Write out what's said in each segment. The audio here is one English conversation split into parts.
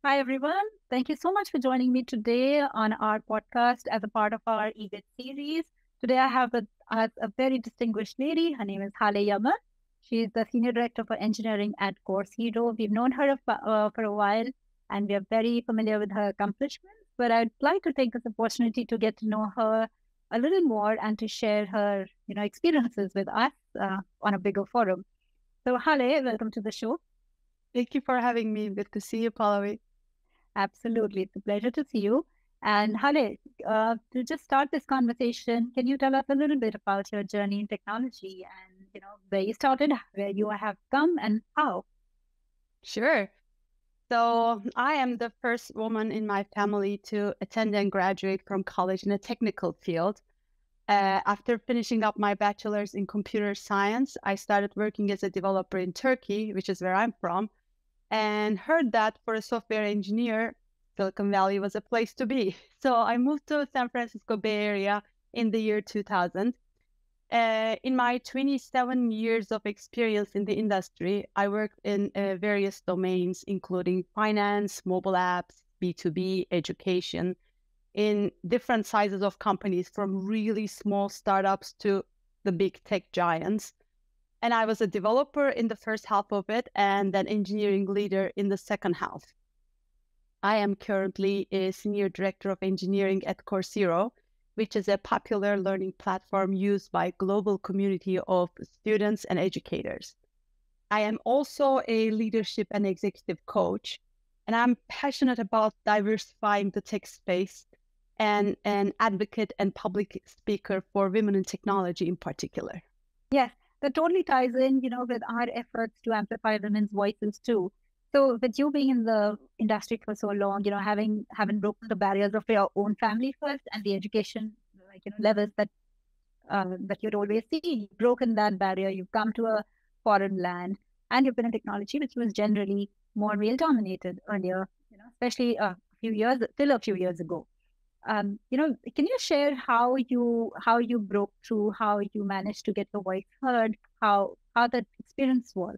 Hi, everyone. Thank you so much for joining me today on our podcast as a part of our EWiT series. Today, I have with us a very distinguished lady. Her name is Hale Yaman. She is the Senior Director for Engineering at Course Hero. We've known her for a while, and we are very familiar with her accomplishments. But I'd like to take this opportunity to get to know her a little more and to share her, experiences with us on a bigger forum. So, Hale, welcome to the show. Thank you for having me. Good to see you, Pallavi. Absolutely. It's a pleasure to see you. And Hale, to just start this conversation, can you tell us a little bit about your journey in technology and, where you started, where you have come, and how? Sure. So, I am the first woman in my family to attend and graduate from college in a technical field. After finishing up my bachelor's in computer science, I started working as a developer in Turkey, which is where I'm from, and heard that for a software engineer, Silicon Valley was a place to be. So I moved to San Francisco Bay Area in the year 2000. In my 27 years of experience in the industry, I worked in various domains, including finance, mobile apps, B2B, education, in different sizes of companies, from really small startups to the big tech giants. And I was a developer in the first half of it and an engineering leader in the second half. I am currently a senior director of engineering at Coursera, which is a popular learning platform used by a global community of students and educators. I am also a leadership and executive coach, and I'm passionate about diversifying the tech space and an advocate and public speaker for women in technology in particular. Yes, that totally ties in, with our efforts to amplify women's voices too. So, with you being in the industry for so long, having broken the barriers of your own family first and the education, levels that you'd always see, you've broken that barrier. You've come to a foreign land, and you've been in technology, which was generally more male dominated earlier. Especially a few years ago. Can you share how you broke through, how you managed to get your voice heard, how that experience was?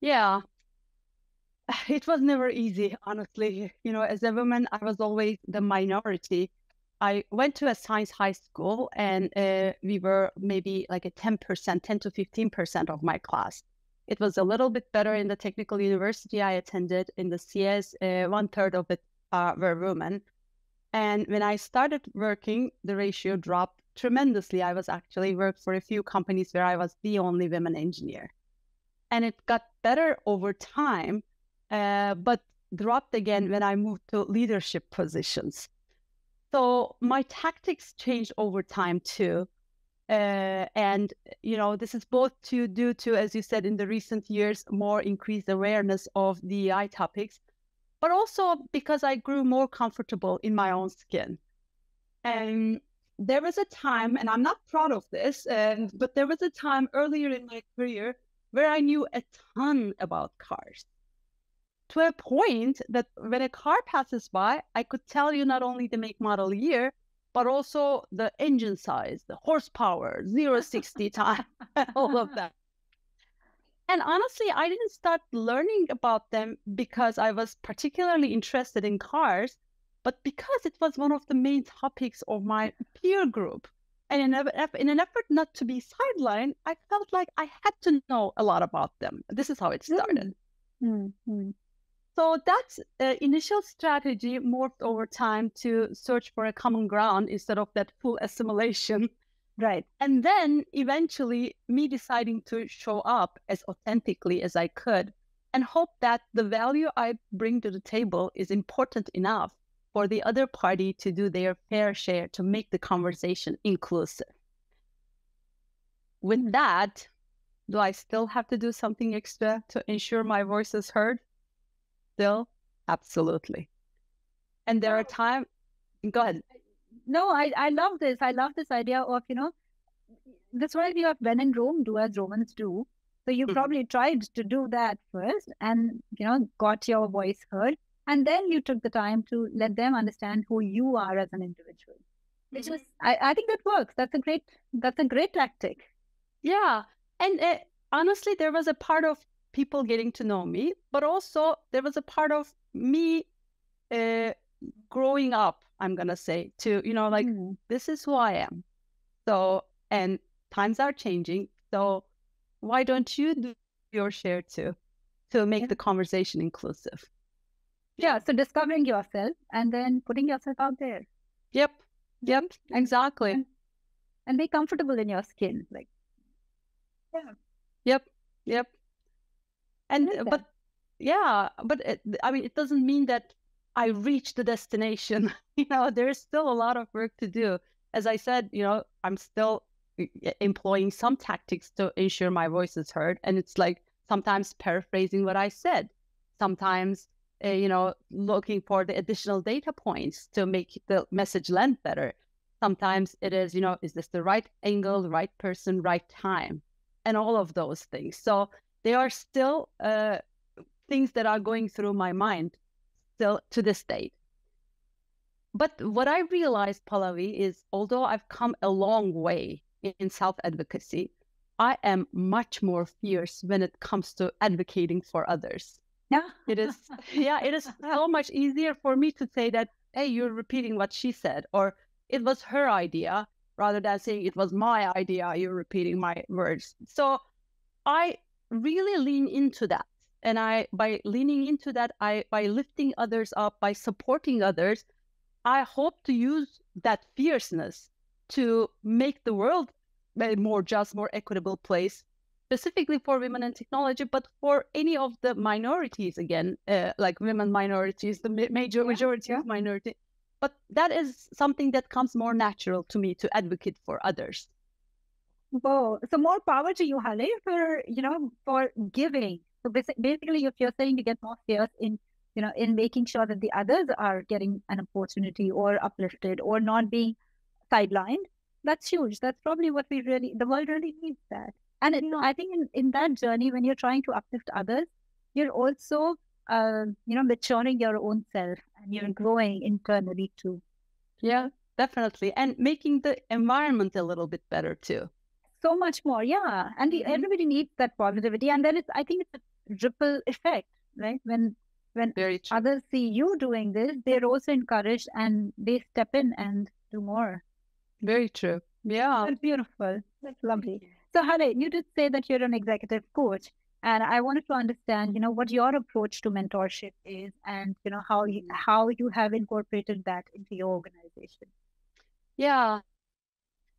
Yeah, it was never easy, honestly. As a woman, I was always the minority. I went to a science high school, and we were maybe like a 10%, 10 to 15% of my class. It was a little bit better in the technical university I attended. In the CS, one third of it were women. And when I started working, the ratio dropped tremendously. I was actually worked for a few companies where I was the only women engineer. And it got better over time, but dropped again when I moved to leadership positions. So my tactics changed over time too. And, this is both due to, as you said, in the recent years, more increased awareness of DEI topics, but also because I grew more comfortable in my own skin. And there was a time, and I'm not proud of this, but there was a time earlier in my career where I knew a ton about cars, to a point that when a car passes by, I could tell you not only the make, model, year, but also the engine size, the horsepower, 0-60 time, all of that. And honestly, I didn't start learning about them because I was particularly interested in cars, but because it was one of the main topics of my peer group. And in an effort not to be sidelined, I felt like I had to know a lot about them. This is how it started. Mm-hmm. So that initial strategy morphed over time to search for a common ground instead of that full assimilation. Right. And then eventually me deciding to show up as authentically as I could and hope that the value I bring to the table is important enough for the other party to do their fair share to make the conversation inclusive. With that, do I still have to do something extra to ensure my voice is heard? Still, absolutely. And there are times, go ahead. No, I love this. I love this idea of, that's why we have when in Rome, do as Romans do. So you probably tried to do that first and, got your voice heard. And then you took the time to let them understand who you are as an individual. Which is, I think that works. That's a great tactic. Yeah. And honestly, there was a part of people getting to know me, but also there was a part of me growing up, I'm going to say, to, like, this is who I am. So, and times are changing. So why don't you do your share too, to make the conversation inclusive? Yeah. So discovering yourself and then putting yourself out there. Yep. Exactly. And be comfortable in your skin. Like, Yep. And, but I mean, it doesn't mean that I reached the destination. There's still a lot of work to do. As I said, I'm still employing some tactics to ensure my voice is heard. And it's like sometimes paraphrasing what I said, sometimes, looking for the additional data points to make the message land better. Sometimes it is, is this the right angle, the right person, right time, and all of those things. So they are still things that are going through my mind still to this date. But what I realized, Pallavi, is although I've come a long way in self-advocacy, I am much more fierce when it comes to advocating for others. Yeah. It is so much easier for me to say that, hey, you're repeating what she said, or it was her idea, rather than saying it was my idea, you're repeating my words. So I really lean into that. And by leaning into that, by lifting others up, by supporting others, I hope to use that fierceness to make the world a more just, more equitable place, specifically for women in technology, but for any of the minorities, again, like women minorities, the majority of minority. But that is something that comes more natural to me, to advocate for others. Whoa. So more power to you, Hale, for giving. So basically, if you're saying you get more fierce in making sure that the others are getting an opportunity or uplifted or not being sidelined, that's huge. That's probably what the world really needs that. And, I think in that journey, when you're trying to uplift others, you're also, maturing your own self and you're growing internally too. Yeah, definitely. And making the environment a little bit better too. So much more. Yeah. And everybody needs that positivity. And then I think it's a ripple effect, right? When others see you doing this, they're also encouraged and they step in and do more. Very true. Yeah. That's beautiful. That's lovely. So, Hale, you did say that you're an executive coach, and I wanted to understand, what your approach to mentorship is, and how you have incorporated that into your organization. Yeah.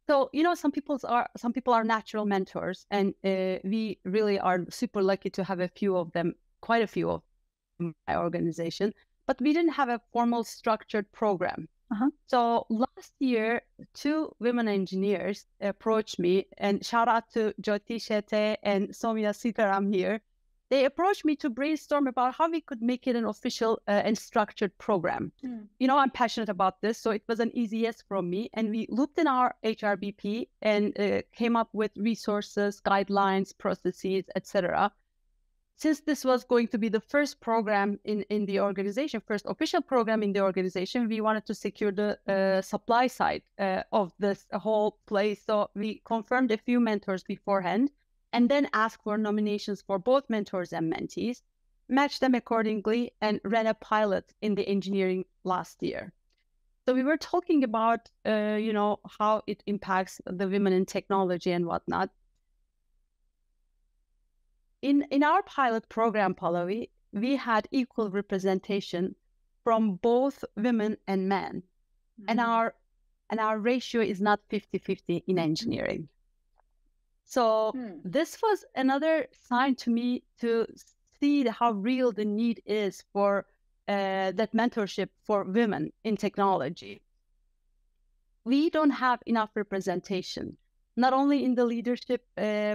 So, some people are natural mentors, and we really are super lucky to have quite a few of my organization, but we didn't have a formal structured program. So last year, 2 women engineers approached me, and shout out to Jyoti Shetty and Soumya Sitaram here. They approached me to brainstorm about how we could make it an official and structured program. I'm passionate about this, so it was an easy yes from me. And we looked in our HRBP and came up with resources, guidelines, processes, etc. Since this was going to be the first program in the organization, first official program in the organization, we wanted to secure the supply side of this whole place. So we confirmed a few mentors beforehand, and then asked for nominations for both mentors and mentees, matched them accordingly, and ran a pilot in the engineering last year. So we were talking about, how it impacts the women in technology and whatnot. In our pilot program, Pallavi, we had equal representation from both women and men. And our ratio is not 50-50 in engineering. So this was another sign to me to see how real the need is for that mentorship for women in technology. We don't have enough representation, not only in the leadership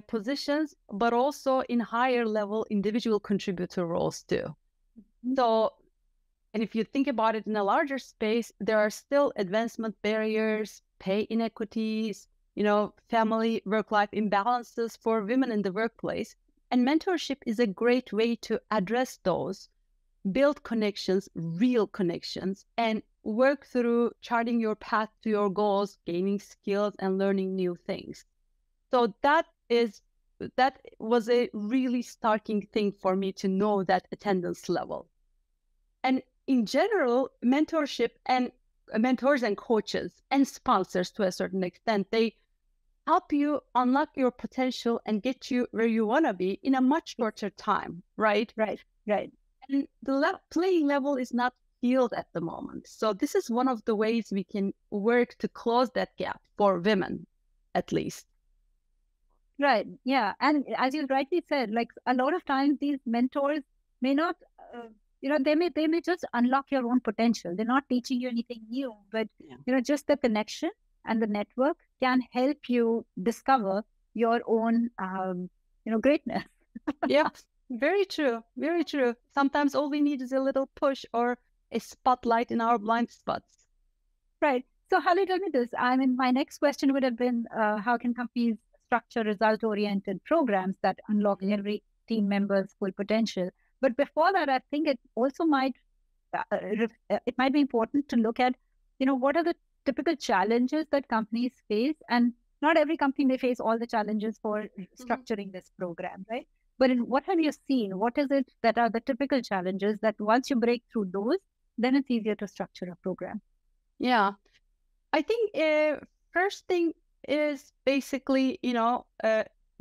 positions, but also in higher level individual contributor roles too. So, and if you think about it in a larger space, there are still advancement barriers, pay inequities, family work-life imbalances for women in the workplace. And mentorship is a great way to address those, build connections, real connections, and work through charting your path to your goals, gaining skills, and learning new things. So that was a really starking thing for me to know that attendance level. And in general, mentorship and mentors and coaches and sponsors to a certain extent, they help you unlock your potential and get you where you want to be in a much shorter time, right? Right. And the playing level is not filled at the moment. So this is one of the ways we can work to close that gap for women, at least. Right. Yeah. And as you rightly said, like a lot of times these mentors may not, they may just unlock your own potential. They're not teaching you anything new, but, just the connection and the network can help you discover your own, greatness. Yeah, very true. Very true. Sometimes all we need is a little push or a spotlight in our blind spots. Right. So, Hale, tell me this. I mean, my next question would have been, how can companies structure result-oriented programs that unlock every team member's full potential? But before that, I think it also might be important to look at, what are the typical challenges that companies face, and not every company may face all the challenges for structuring this program, right? But what have you seen? What is it that are the typical challenges that once you break through those, then it's easier to structure a program? Yeah, I think first thing is basically,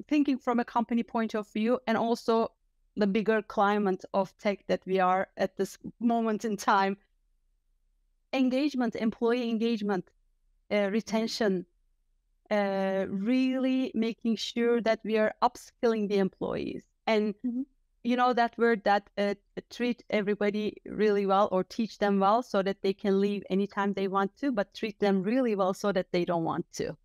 thinking from a company point of view, and also the bigger climate of tech that we are at this moment in time. Engagement, employee engagement, retention, really making sure that we are upskilling the employees. And that word that treat everybody really well or teach them well so that they can leave anytime they want to, but treat them really well so that they don't want to.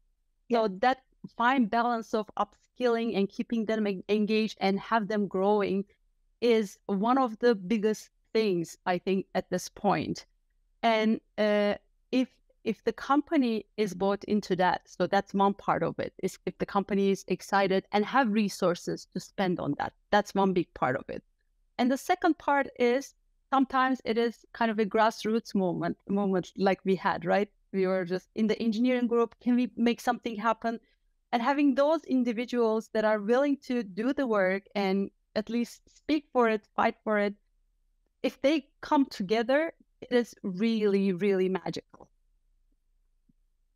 So that fine balance of upskilling and keeping them engaged and have them growing is one of the biggest things, I think, at this point. And if the company is bought into that, so that's one part of it, is if the company is excited and have resources to spend on that, that's one big part of it. And the second part is sometimes it is kind of a grassroots moment like we had, right? We were just in the engineering group, can we make something happen? And having those individuals that are willing to do the work and at least speak for it, fight for it, if they come together, it is really, really magical.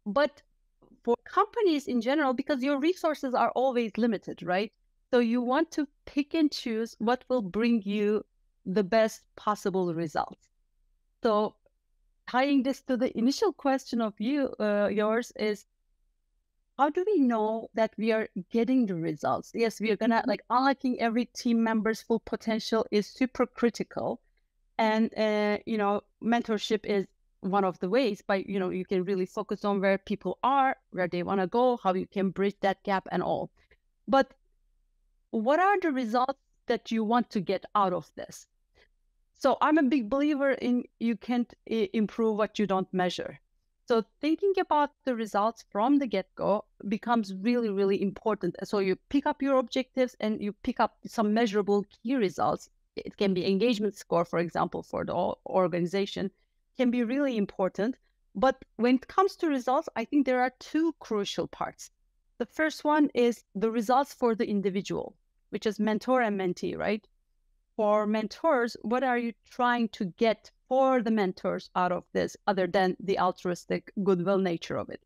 But for companies in general, because your resources are always limited, right? So you want to pick and choose what will bring you the best possible results. So tying this to the initial question of yours is, how do we know that we are getting the results? Yes, we are gonna unlocking every team member's full potential is super critical. And, mentorship is one of the ways by, you can really focus on where people are, where they want to go, how you can bridge that gap and all. But what are the results that you want to get out of this? So I'm a big believer in you can't improve what you don't measure. So thinking about the results from the get-go becomes really, really important. So you pick up your objectives and you pick up some measurable key results. It can be engagement score, for example, for the organization, can be really important. But when it comes to results, I think there are two crucial parts. The first one is the results for the individual, which is mentor and mentee, right? For mentors, what are you trying to get for the mentors out of this, other than the altruistic goodwill nature of it?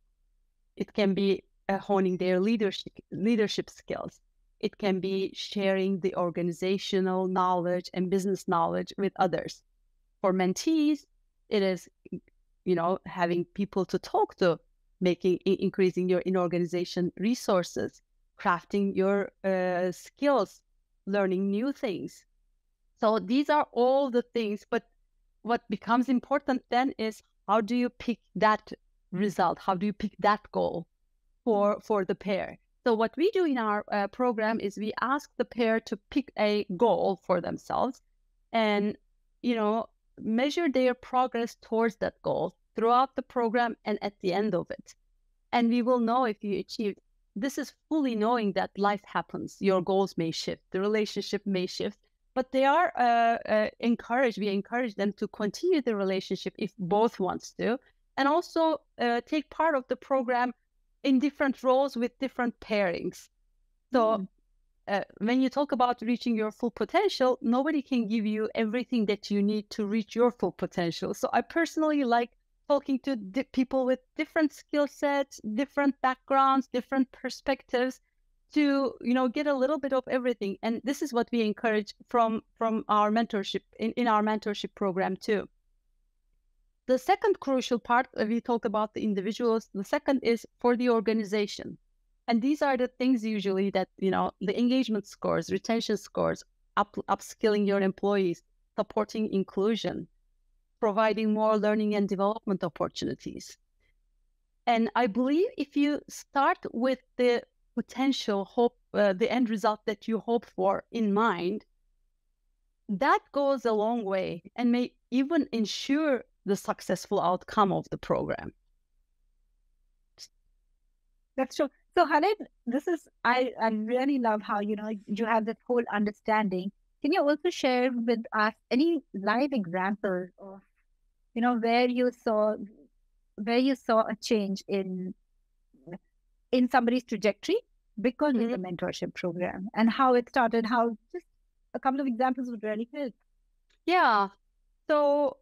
It can be honing their leadership skills. It can be sharing the organizational knowledge and business knowledge with others. For mentees, it is, having people to talk to, increasing your in-organization resources, crafting your skills, learning new things. So these are all the things, but what becomes important then is, how do you pick that result? How do you pick that goal for the pair? So what we do in our program is we ask the pair to pick a goal for themselves and, measure their progress towards that goal throughout the program and at the end of it. And we will know if you achieved. This is fully knowing that life happens. Your goals may shift, the relationship may shift, but they are encouraged. We encourage them to continue the relationship if both wants to, and also take part of the program in different roles with different pairings. So when you talk about reaching your full potential, nobody can give you everything that you need to reach your full potential. So I personally like talking to people with different skill sets, different backgrounds, different perspectives to, get a little bit of everything. And this is what we encourage from our mentorship, in our mentorship program too. The second crucial part, we talked about the individuals. The second is for the organization. And these are the things usually that, the engagement scores, retention scores, upskilling your employees, supporting inclusion, providing more learning and development opportunities. And I believe if you start with the potential hope, the end result that you hope for in mind, that goes a long way and may even ensure the successful outcome of the program. That's true. So Hale, I really love how, you have this whole understanding. Can you also share with us any live examples of, where you saw a change in somebody's trajectory because of the mentorship program, and how it started, how just a couple of examples would really help. Yeah. So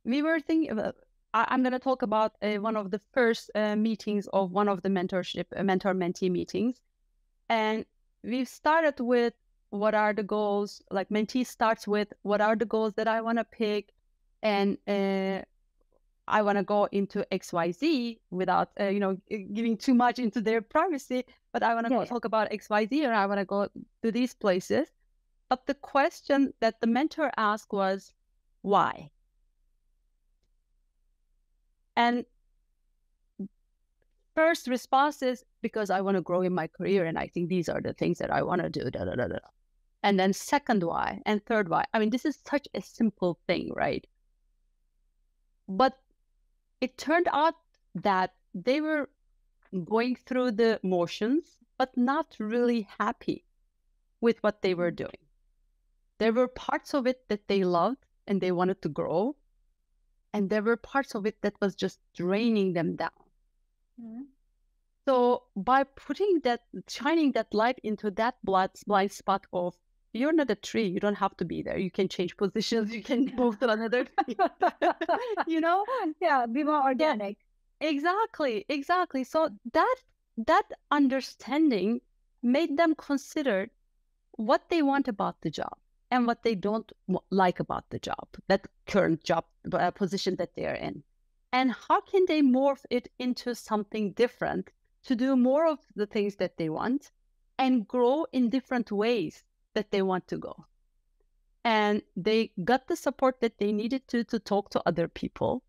we were thinking about, I'm going to talk about one of the first meetings of one of the mentor-mentee meetings. And we've started with what are the goals, like mentee starts with what are the goals that I want to pick, and I want to go into XYZ without, giving too much into their privacy, but I want to talk about XYZ, or I want to go to these places. But the question that the mentor asked was, why? And first response is, because I want to grow in my career, and I think these are the things that I want to do. And then second why, and third why. I mean, this is such a simple thing, right? But it turned out that they were going through the motions, but not really happy with what they were doing. There were parts of it that they loved and they wanted to grow. And there were parts of it that was just draining them down. Mm-hmm. So by shining that light into that blind spot of, you're not a tree, you don't have to be there. You can change positions, you can move to another tree. Yeah, be more organic. Yeah, exactly. So that understanding made them consider what they want about the job and what they don't like about the job, that current job position that they are in. And how can they morph it into something different to do more of the things that they want and grow in different ways that they want to go. And they got the support that they needed to talk to other people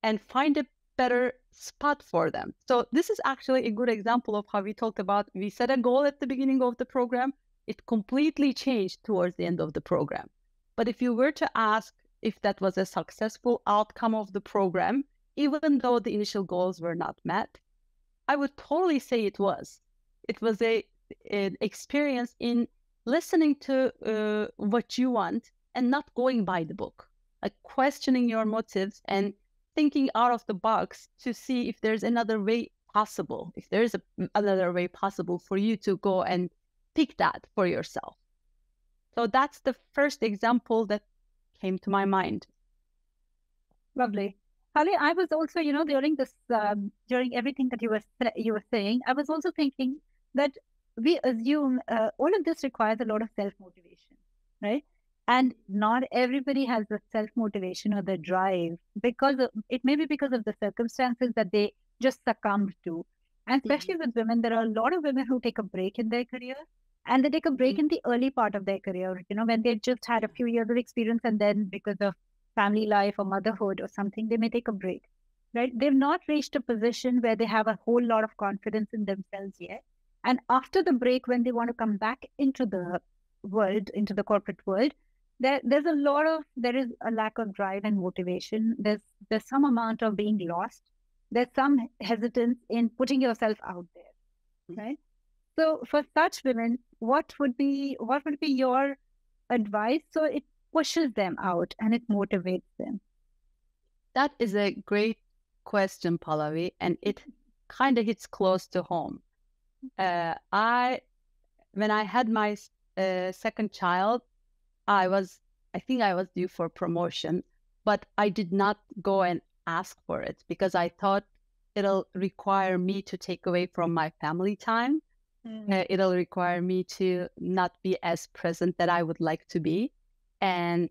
and find a better spot for them. So this is actually a good example of how we talked about, we set a goal at the beginning of the program. It completely changed towards the end of the program. But if you were to ask if that was a successful outcome of the program, even though the initial goals were not met, I would totally say it was. It was an experience in listening to what you want and not going by the book, like questioning your motives and thinking out of the box to see if there's another way possible, if there's another way possible for you to go and pick that for yourself. So that's the first example that came to my mind. Lovely. Hale, I was also, during this, during everything that you were saying, I was also thinking that we assume all of this requires a lot of self-motivation, right? And not everybody has the self-motivation or the drive it may be because of the circumstances that they just succumbed to. And especially with women, there are a lot of women who take a break in their career, and they take a break in the early part of their career, when they've just had a few years of experience, and then because of family life or motherhood or something, they may take a break, right? They've not reached a position where they have a whole lot of confidence in themselves yet. And after the break, when they want to come back into the world, into the corporate world, there is a lack of drive and motivation. There's some amount of being lost. There's some hesitance in putting yourself out there, right? So for such women, what would be your advice so it pushes them out and it motivates them? That is a great question, Pallavi, and it kind of hits close to home. When I had my second child, I think I was due for promotion, but I did not go and ask for it because I thought it'll require me to take away from my family time. It'll require me to not be as present that I would like to be. And,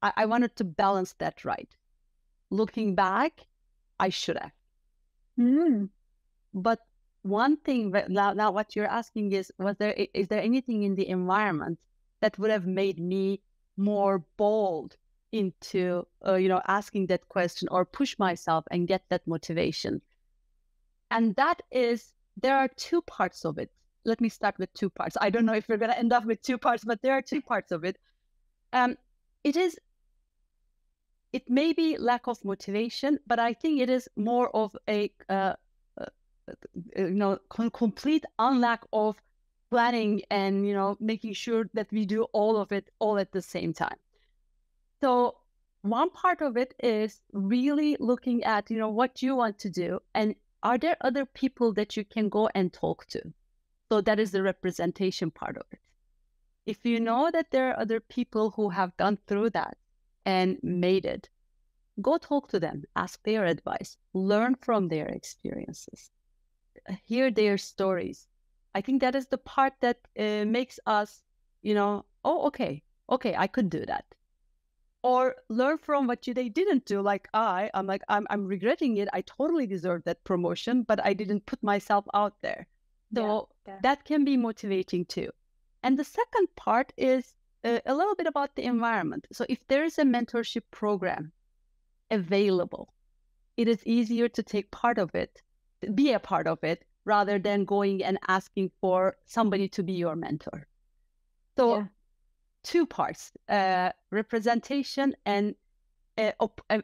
I wanted to balance that right. Looking back, I should have. But one thing now what you're asking is there anything in the environment that would have made me more bold into asking that question or push myself and get that motivation? And that is, there are two parts of it. Let me start with two parts. I don't know if we're going to end up with two parts, but there are two parts of it. It may be lack of motivation, but I think it is more of a complete unlack of planning and making sure that we do all of it all at the same time. So one part of it is really looking at what you want to do, and are there other people that you can go and talk to? So that is the representation part of it. If you know that there are other people who have gone through that and made it, go talk to them, ask their advice, learn from their experiences, hear their stories. I think that is the part that makes us, okay, I could do that. Or learn from what they didn't do. Like I'm regretting it. I totally deserve that promotion, but I didn't put myself out there. So that can be motivating too. And the second part is a little bit about the environment. So if there is a mentorship program available, it is easier to take part of it, be a part of it, rather than going and asking for somebody to be your mentor. So two parts, representation and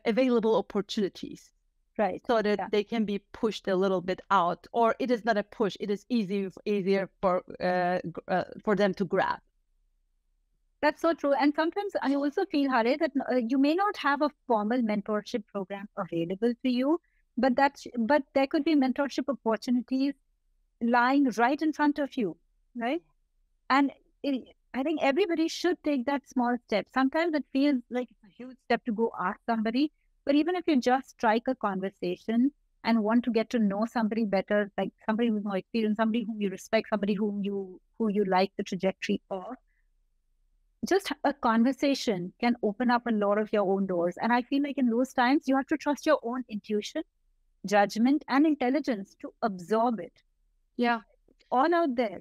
available opportunities. Right. So that they can be pushed a little bit out, or it is not a push, it is easier for them to grab. That's so true. And sometimes I also feel, Hale, that you may not have a formal mentorship program available to you, but there could be mentorship opportunities lying right in front of you, right? And I think everybody should take that small step. Sometimes it feels like it's a huge step to go ask somebody, but even if you just strike a conversation and want to get to know somebody better, like somebody who's more experienced, somebody whom you respect, somebody who you like the trajectory of, just a conversation can open up a lot of your own doors. And I feel like in those times, you have to trust your own intuition, judgment, and intelligence to absorb it. Yeah. It's all out there.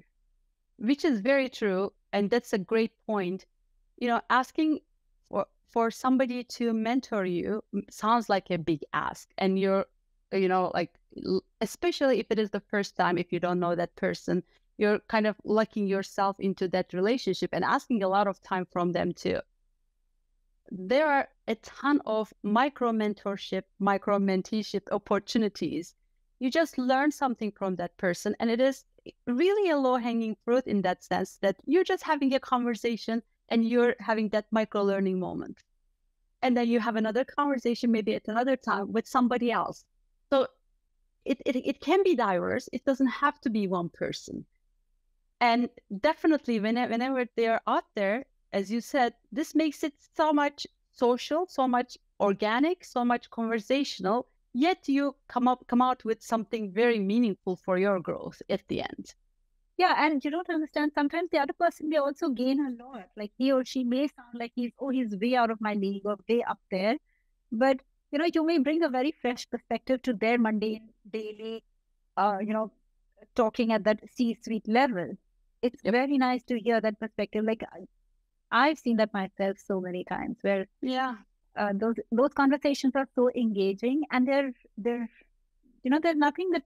Which is very true. And that's a great point. Asking for somebody to mentor you sounds like a big ask. And you're, especially if it is the first time, if you don't know that person, you're kind of locking yourself into that relationship and asking a lot of time from them too. There are a ton of micro mentorship, micro menteeship opportunities. You just learn something from that person, and it is really a low-hanging fruit in that sense that you're just having a conversation and you're having that micro learning moment. And then you have another conversation maybe at another time with somebody else. So it can be diverse. It doesn't have to be one person. And definitely whenever they're out there, as you said, this makes it so much social, so much organic, so much conversational, yet you come out with something very meaningful for your growth at the end. Yeah, and you don't understand, sometimes the other person may also gain a lot. Like he or she may sound like he's way out of my league or way up there. But, you may bring a very fresh perspective to their mundane, daily, talking at that C-suite level. It's very nice to hear that perspective. Like I've seen that myself so many times where those conversations are so engaging, and they're there's nothing that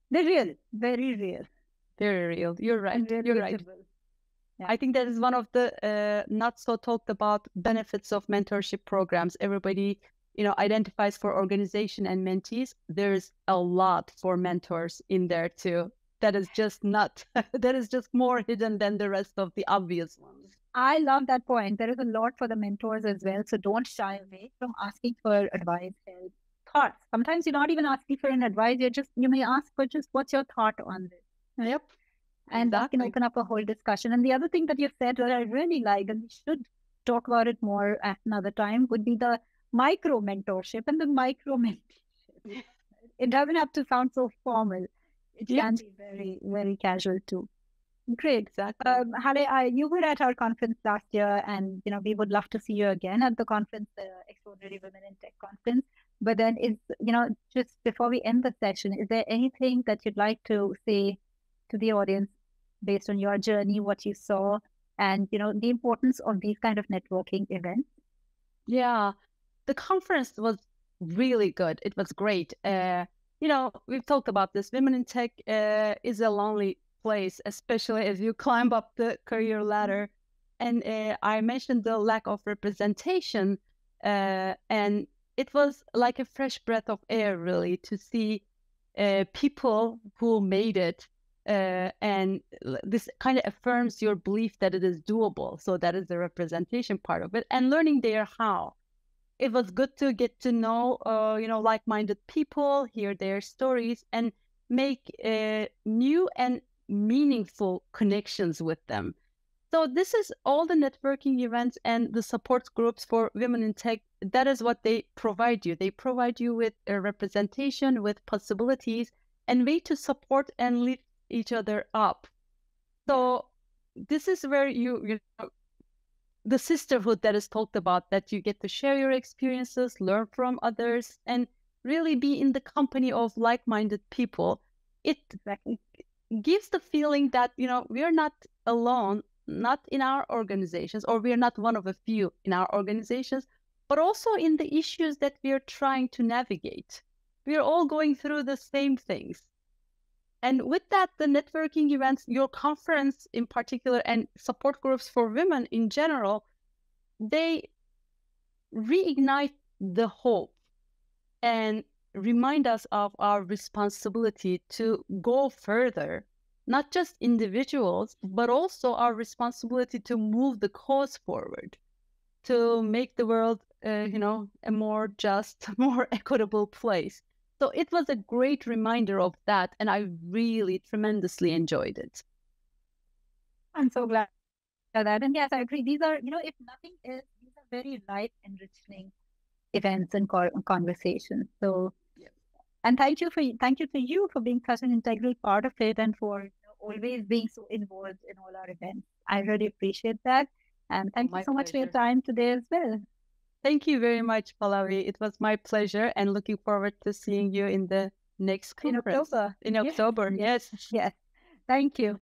they're real, very real. Very real. You're right. You're right. Yeah. I think that is one of the not so talked about benefits of mentorship programs. Everybody, identifies for organization and mentees. There's a lot for mentors in there too. That is just that is just more hidden than the rest of the obvious ones. I love that point. There is a lot for the mentors as well. So don't shy away from asking for advice, help, thoughts. Sometimes you're not even asking for an advice. You may ask for just what's your thought on this? Yep. And that can Exactly. open up a whole discussion. And the other thing that you said that I really like, and we should talk about it more at another time, would be the micro mentorship and the micro mentorship. It doesn't have to sound so formal. It Yep. can be very, very casual too. Great. Exactly. Hale, you were at our conference last year, and we would love to see you again at the conference, the Extraordinary Women in Tech conference. But then, just before we end the session, is there anything that you'd like to say to the audience based on your journey, what you saw, and the importance of these kind of networking events? Yeah, the conference was really good. It was great. We've talked about this. Women in tech is a lonely place, especially as you climb up the career ladder. And I mentioned the lack of representation, and it was like a fresh breath of air, really, to see people who made it. And this kind of affirms your belief that it is doable. So that is the representation part of it, and learning there how. It was good to get to know, like-minded people, hear their stories, and make new and meaningful connections with them. So this is all the networking events and the support groups for women in tech. That is what they provide you. They provide you with a representation, with possibilities, and way to support and lift each other up. So this is where the sisterhood that is talked about, that you get to share your experiences, learn from others, and really be in the company of like-minded people. It gives the feeling that, we are not alone, not in our organizations, or we are not one of a few in our organizations, but also in the issues that we are trying to navigate. We are all going through the same things. And with that, the networking events, your conference in particular, and support groups for women in general, they reignite the hope and remind us of our responsibility to go further, not just individuals, but also our responsibility to move the cause forward, to make the world, a more just, more equitable place. So it was a great reminder of that, and I really tremendously enjoyed it. I'm so glad for that. And yes, I agree. These are, if nothing else, these are very life enriching events and conversations. So, and thank you to you for being such an integral part of it, and for always being so involved in all our events. I really appreciate that. And thank you so much for your time today as well. Thank you very much, Pallavi. It was my pleasure, and looking forward to seeing you in the next conference. In October. Yes. Yes. Thank you.